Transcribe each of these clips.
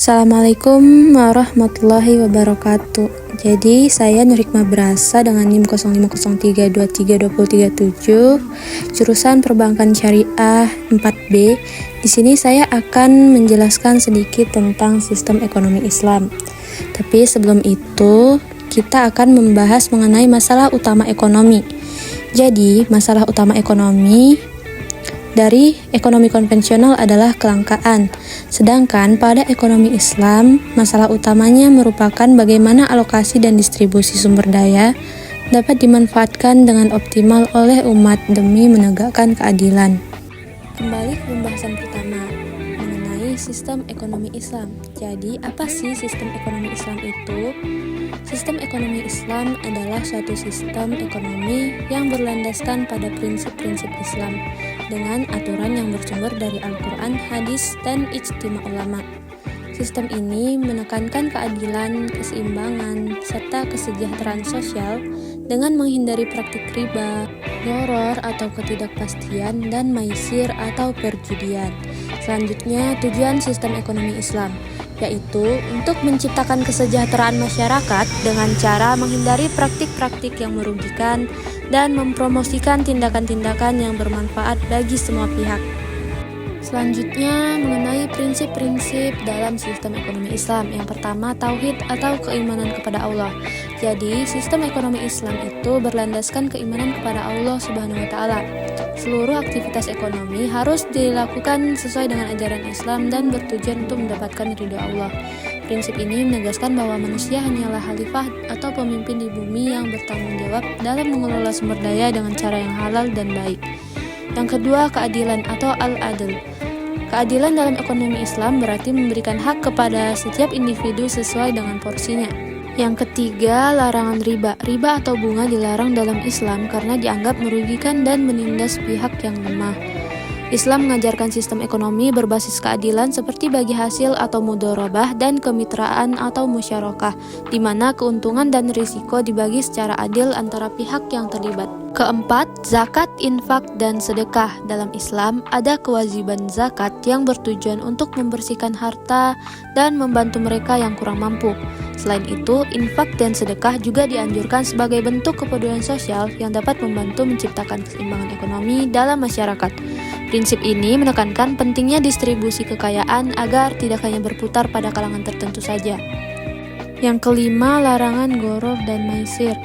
Assalamualaikum warahmatullahi wabarakatuh. Jadi saya Nurikma Brasa dengan NIM 0503232037, jurusan Perbankan Syariah 4B. Di sini saya akan menjelaskan sedikit tentang sistem ekonomi Islam. Tapi sebelum itu, kita akan membahas mengenai masalah utama ekonomi. Jadi, masalah utama ekonomi dari ekonomi konvensional adalah kelangkaan. Sedangkan pada ekonomi Islam, masalah utamanya merupakan bagaimana alokasi dan distribusi sumber daya dapat dimanfaatkan dengan optimal oleh umat demi menegakkan keadilan. Kembali ke pembahasan pertama, mengenai sistem ekonomi Islam. Jadi, apa sih sistem ekonomi Islam itu? Sistem ekonomi Islam adalah suatu sistem ekonomi yang berlandaskan pada prinsip-prinsip Islam dengan aturan yang bersumber dari Al-Quran, hadis, dan ijtima ulama. Sistem ini menekankan keadilan, keseimbangan, serta kesejahteraan sosial dengan menghindari praktik riba, gharar atau ketidakpastian, dan maisir atau perjudian. Selanjutnya, tujuan sistem ekonomi Islam yaitu untuk menciptakan kesejahteraan masyarakat dengan cara menghindari praktik-praktik yang merugikan dan mempromosikan tindakan-tindakan yang bermanfaat bagi semua pihak. Selanjutnya, mengenai prinsip-prinsip dalam sistem ekonomi Islam. Yang pertama, tauhid atau keimanan kepada Allah. Jadi, sistem ekonomi Islam itu berlandaskan keimanan kepada Allah Subhanahu wa taala. Seluruh aktivitas ekonomi harus dilakukan sesuai dengan ajaran Islam dan bertujuan untuk mendapatkan ridho Allah. Prinsip ini menegaskan bahwa manusia hanyalah khalifah atau pemimpin di bumi yang bertanggung jawab dalam mengelola sumber daya dengan cara yang halal dan baik. Yang kedua, keadilan atau al-adl. Keadilan dalam ekonomi Islam berarti memberikan hak kepada setiap individu sesuai dengan porsinya. Yang ketiga, larangan riba. Riba atau bunga dilarang dalam Islam karena dianggap merugikan dan menindas pihak yang lemah. Islam mengajarkan sistem ekonomi berbasis keadilan seperti bagi hasil atau mudharabah dan kemitraan atau musyarakah, di mana keuntungan dan risiko dibagi secara adil antara pihak yang terlibat. Keempat, zakat, infak, dan sedekah. Dalam Islam, ada kewajiban zakat yang bertujuan untuk membersihkan harta dan membantu mereka yang kurang mampu. Selain itu, infak dan sedekah juga dianjurkan sebagai bentuk kepedulian sosial yang dapat membantu menciptakan keseimbangan ekonomi dalam masyarakat. Prinsip ini menekankan pentingnya distribusi kekayaan agar tidak hanya berputar pada kalangan tertentu saja. Yang kelima, larangan gharar dan maisir.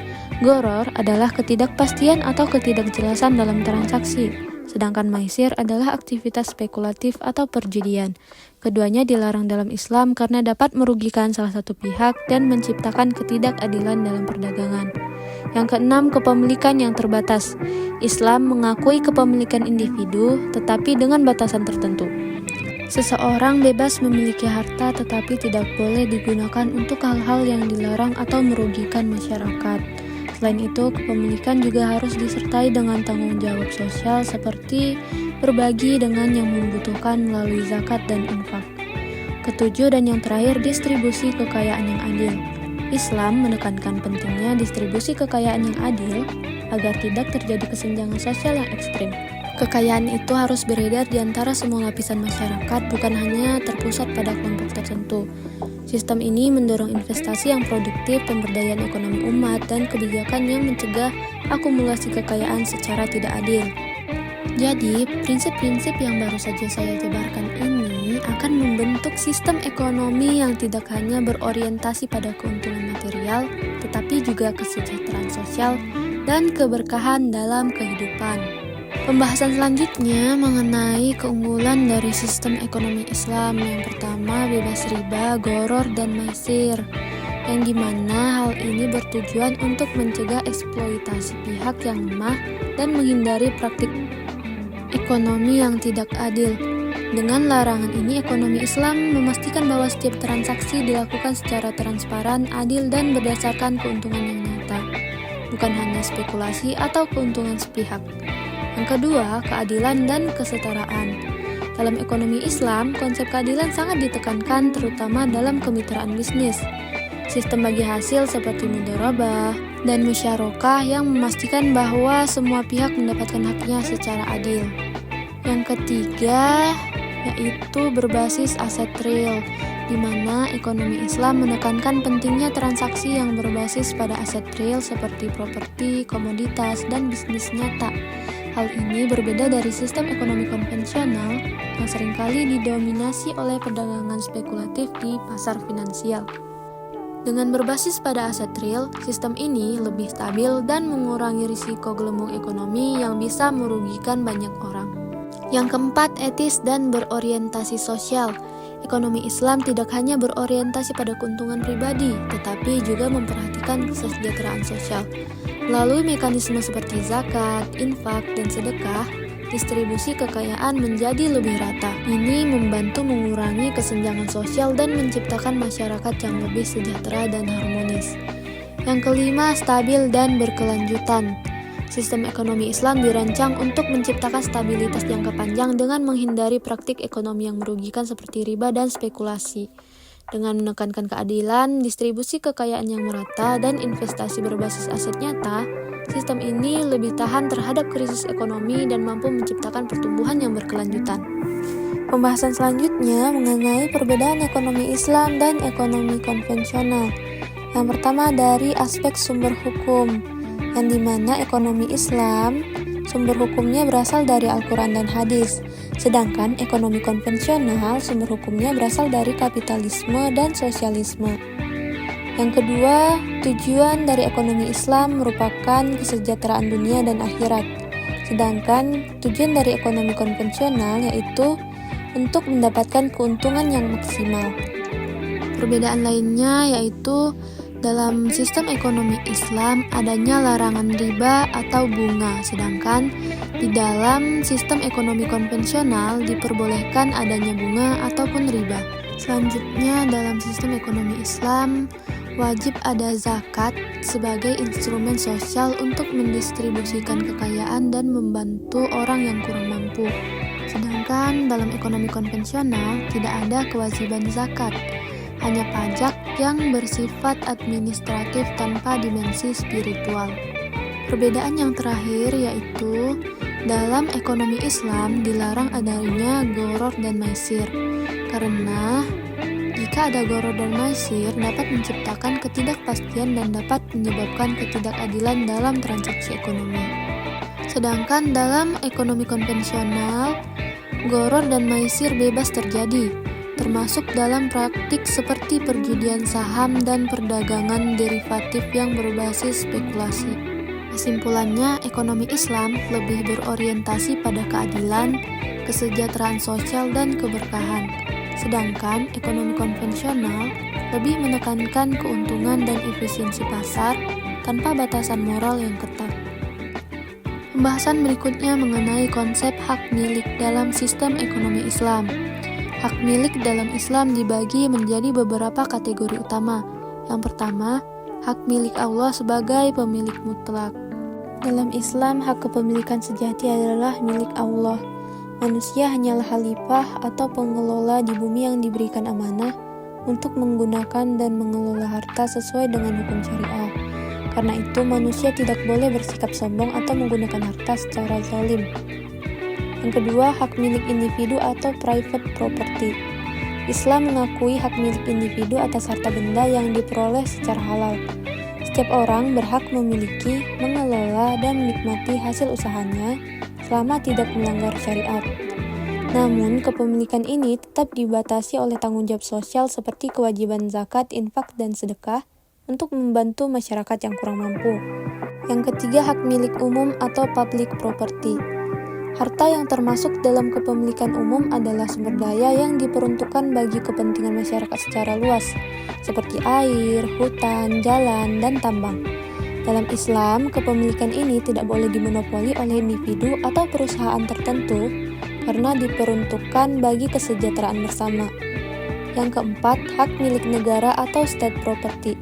Gharar adalah ketidakpastian atau ketidakjelasan dalam transaksi, sedangkan maisir adalah aktivitas spekulatif atau perjudian. Keduanya dilarang dalam Islam karena dapat merugikan salah satu pihak dan menciptakan ketidakadilan dalam perdagangan. Yang keenam, kepemilikan yang terbatas. Islam mengakui kepemilikan individu, tetapi dengan batasan tertentu. Seseorang bebas memiliki harta tetapi tidak boleh digunakan untuk hal-hal yang dilarang atau merugikan masyarakat. Selain itu, kepemilikan juga harus disertai dengan tanggung jawab sosial seperti berbagi dengan yang membutuhkan melalui zakat dan infak. Ketujuh dan yang terakhir, distribusi kekayaan yang adil. Islam menekankan pentingnya distribusi kekayaan yang adil agar tidak terjadi kesenjangan sosial yang ekstrim. Kekayaan itu harus beredar di antara semua lapisan masyarakat, bukan hanya terpusat pada kelompok tertentu. Sistem ini mendorong investasi yang produktif, pemberdayaan ekonomi umat, dan kebijakan yang mencegah akumulasi kekayaan secara tidak adil. Jadi, prinsip-prinsip yang baru saja saya jabarkan ini akan membentuk sistem ekonomi yang tidak hanya berorientasi pada keuntungan material, tetapi juga kesejahteraan sosial dan keberkahan dalam kehidupan. Pembahasan selanjutnya mengenai keunggulan dari sistem ekonomi Islam. Yang pertama, bebas riba, gharar, dan maisir, yang dimana hal ini bertujuan untuk mencegah eksploitasi pihak yang lemah dan menghindari praktik ekonomi yang tidak adil. Dengan larangan ini, ekonomi Islam memastikan bahwa setiap transaksi dilakukan secara transparan, adil, dan berdasarkan keuntungan yang nyata, bukan hanya spekulasi atau keuntungan sepihak. Yang kedua, keadilan dan kesetaraan. Dalam ekonomi Islam, konsep keadilan sangat ditekankan terutama dalam kemitraan bisnis. Sistem bagi hasil seperti mudharabah dan musyarakah yang memastikan bahwa semua pihak mendapatkan haknya secara adil. Yang ketiga, yaitu berbasis aset real. di mana ekonomi Islam menekankan pentingnya transaksi yang berbasis pada aset real seperti properti, komoditas, dan bisnis nyata. Hal ini berbeda dari sistem ekonomi konvensional yang seringkali didominasi oleh perdagangan spekulatif di pasar finansial. Dengan berbasis pada aset real, sistem ini lebih stabil dan mengurangi risiko gelembung ekonomi yang bisa merugikan banyak orang. Yang keempat, etis dan berorientasi sosial. Ekonomi Islam tidak hanya berorientasi pada keuntungan pribadi, tetapi juga memperhatikan kesejahteraan sosial. Melalui mekanisme seperti zakat, infak, dan sedekah, distribusi kekayaan menjadi lebih rata. Ini membantu mengurangi kesenjangan sosial dan menciptakan masyarakat yang lebih sejahtera dan harmonis. Yang kelima, stabil dan berkelanjutan. Sistem ekonomi Islam dirancang untuk menciptakan stabilitas jangka panjang dengan menghindari praktik ekonomi yang merugikan seperti riba dan spekulasi. Dengan menekankan keadilan, distribusi kekayaan yang merata, dan investasi berbasis aset nyata, sistem ini lebih tahan terhadap krisis ekonomi dan mampu menciptakan pertumbuhan yang berkelanjutan. Pembahasan selanjutnya mengenai perbedaan ekonomi Islam dan ekonomi konvensional. Yang pertama dari aspek sumber hukum, yang dimana ekonomi Islam sumber hukumnya berasal dari Al-Quran dan hadis, sedangkan ekonomi konvensional sumber hukumnya berasal dari kapitalisme dan sosialisme. Yang kedua, tujuan dari ekonomi Islam merupakan kesejahteraan dunia dan akhirat, sedangkan tujuan dari ekonomi konvensional yaitu untuk mendapatkan keuntungan yang maksimal. Perbedaan lainnya yaitu dalam sistem ekonomi Islam adanya larangan riba atau bunga, sedangkan di dalam sistem ekonomi konvensional diperbolehkan adanya bunga ataupun riba. Selanjutnya, dalam sistem ekonomi Islam wajib ada zakat sebagai instrumen sosial untuk mendistribusikan kekayaan dan membantu orang yang kurang mampu. Sedangkan dalam ekonomi konvensional tidak ada kewajiban zakat, hanya pajak yang bersifat administratif tanpa dimensi spiritual. Perbedaan yang terakhir yaitu dalam ekonomi Islam dilarang adanya gharar dan maisir, karena jika ada gharar dan maisir dapat menciptakan ketidakpastian dan dapat menyebabkan ketidakadilan dalam transaksi ekonomi. Sedangkan dalam ekonomi konvensional, gharar dan maisir bebas terjadi, termasuk dalam praktik seperti perjudian saham dan perdagangan derivatif yang berbasis spekulasi. Kesimpulannya, ekonomi Islam lebih berorientasi pada keadilan, kesejahteraan sosial, dan keberkahan. Sedangkan ekonomi konvensional lebih menekankan keuntungan dan efisiensi pasar tanpa batasan moral yang ketat. Pembahasan berikutnya mengenai konsep hak milik dalam sistem ekonomi Islam. Hak milik dalam Islam dibagi menjadi beberapa kategori utama. Yang pertama, hak milik Allah sebagai pemilik mutlak. Dalam Islam, hak kepemilikan sejati adalah milik Allah. Manusia hanyalah khalifah atau pengelola di bumi yang diberikan amanah untuk menggunakan dan mengelola harta sesuai dengan hukum syariah. Karena itu, manusia tidak boleh bersikap sombong atau menggunakan harta secara zalim. Yang kedua, hak milik individu atau private property. Islam mengakui hak milik individu atas harta benda yang diperoleh secara halal. Setiap orang berhak memiliki, mengelola, dan menikmati hasil usahanya selama tidak melanggar syariat. Namun, kepemilikan ini tetap dibatasi oleh tanggung jawab sosial seperti kewajiban zakat, infak, dan sedekah untuk membantu masyarakat yang kurang mampu. Yang ketiga, hak milik umum atau public property. Harta yang termasuk dalam kepemilikan umum adalah sumber daya yang diperuntukkan bagi kepentingan masyarakat secara luas, seperti air, hutan, jalan, dan tambang. Dalam Islam, kepemilikan ini tidak boleh dimonopoli oleh individu atau perusahaan tertentu karena diperuntukkan bagi kesejahteraan bersama. Yang keempat, hak milik negara atau state property.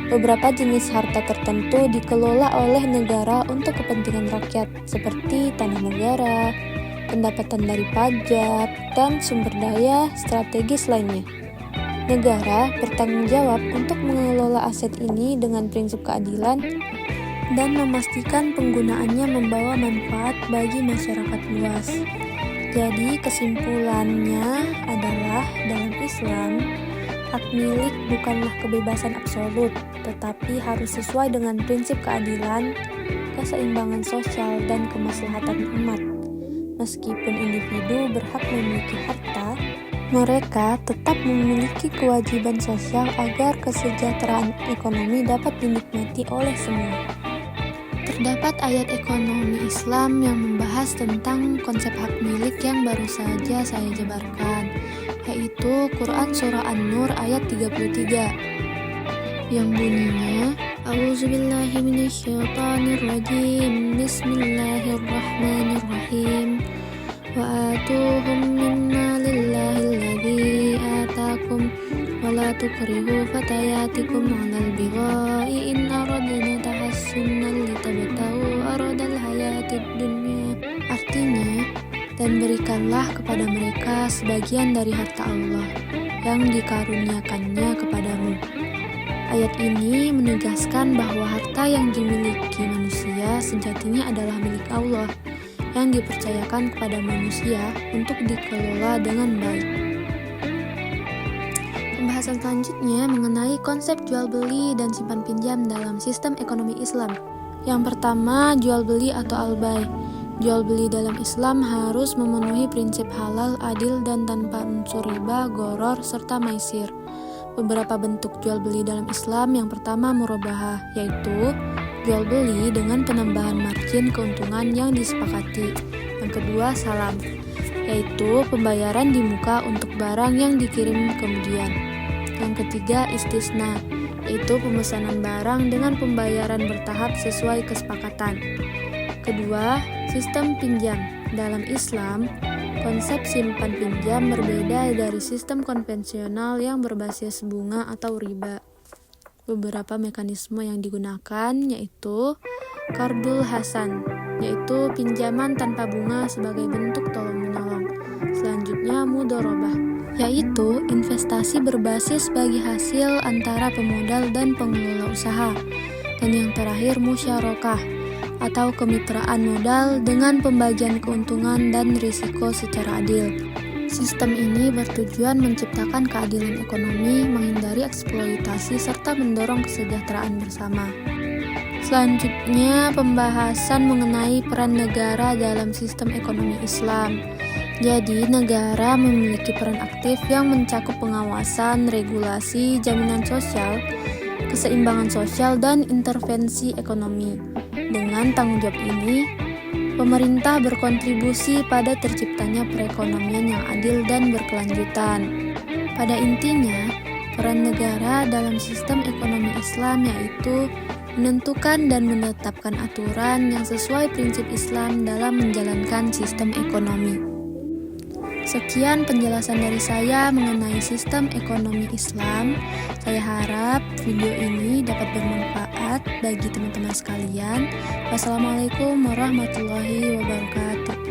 Beberapa jenis harta tertentu dikelola oleh negara untuk kepentingan rakyat, seperti tanah negara, pendapatan dari pajak, dan sumber daya strategis lainnya. Negara bertanggung jawab untuk mengelola aset ini dengan prinsip keadilan dan memastikan penggunaannya membawa manfaat bagi masyarakat luas. Jadi kesimpulannya adalah dalam Islam, Hak milik bukanlah kebebasan absolut, tetapi harus sesuai dengan prinsip keadilan, keseimbangan sosial, dan kemaslahatan umat. Meskipun individu berhak memiliki harta, mereka tetap memiliki kewajiban sosial agar kesejahteraan ekonomi dapat dinikmati oleh semua. Terdapat ayat ekonomi Islam yang membahas tentang konsep hak milik yang baru saja saya jabarkan, yaitu Quran Surah An-Nur ayat 33 yang bunyinya A'udzubillahi minasyaitonirrajim Bismillahirrahmanirrahim Wa atuhum mimma lillahi alladhi atakum wa la tukrihu fatayatikum 'alal bigha'i in aradna tahassunan litabtahu aradal hayatid dunya. Artinya, dan berikanlah kepada mereka sebagian dari harta Allah yang dikaruniakannya kepadamu. Ayat ini menegaskan bahwa harta yang dimiliki manusia sejatinya adalah milik Allah yang dipercayakan kepada manusia untuk dikelola dengan baik. Pembahasan selanjutnya mengenai konsep jual beli dan simpan pinjam dalam sistem ekonomi Islam. Yang pertama, jual beli atau al-bay. Jual beli dalam Islam harus memenuhi prinsip halal, adil, dan tanpa unsur riba, goror, serta maisir. Beberapa bentuk jual beli dalam Islam. Yang pertama, murabahah, yaitu jual beli dengan penambahan margin keuntungan yang disepakati. Yang kedua, salam, yaitu pembayaran di muka untuk barang yang dikirim kemudian. Yang ketiga, istisna, yaitu pemesanan barang dengan pembayaran bertahap sesuai kesepakatan. Kedua, sistem pinjam. Dalam Islam, konsep simpan pinjam berbeda dari sistem konvensional yang berbasis bunga atau riba. Beberapa mekanisme yang digunakan yaitu Qardul Hasan, yaitu pinjaman tanpa bunga sebagai bentuk tolong-menolong. Selanjutnya mudharabah, yaitu investasi berbasis bagi hasil antara pemodal dan pengelola usaha. Dan yang terakhir musyarakah, atau kemitraan modal dengan pembagian keuntungan dan risiko secara adil. Sistem ini bertujuan menciptakan keadilan ekonomi, menghindari eksploitasi, serta mendorong kesejahteraan bersama. Selanjutnya, pembahasan mengenai peran negara dalam sistem ekonomi Islam. Jadi, negara memiliki peran aktif yang mencakup pengawasan, regulasi, jaminan sosial, keseimbangan sosial, dan intervensi ekonomi. Dengan tanggung jawab ini, pemerintah berkontribusi pada terciptanya perekonomian yang adil dan berkelanjutan. Pada intinya, peran negara dalam sistem ekonomi Islam yaitu menentukan dan menetapkan aturan yang sesuai prinsip Islam dalam menjalankan sistem ekonomi. Sekian penjelasan dari saya mengenai sistem ekonomi Islam. Saya harap video ini dapat bermanfaat bagi teman-teman sekalian. Wassalamualaikum warahmatullahi wabarakatuh.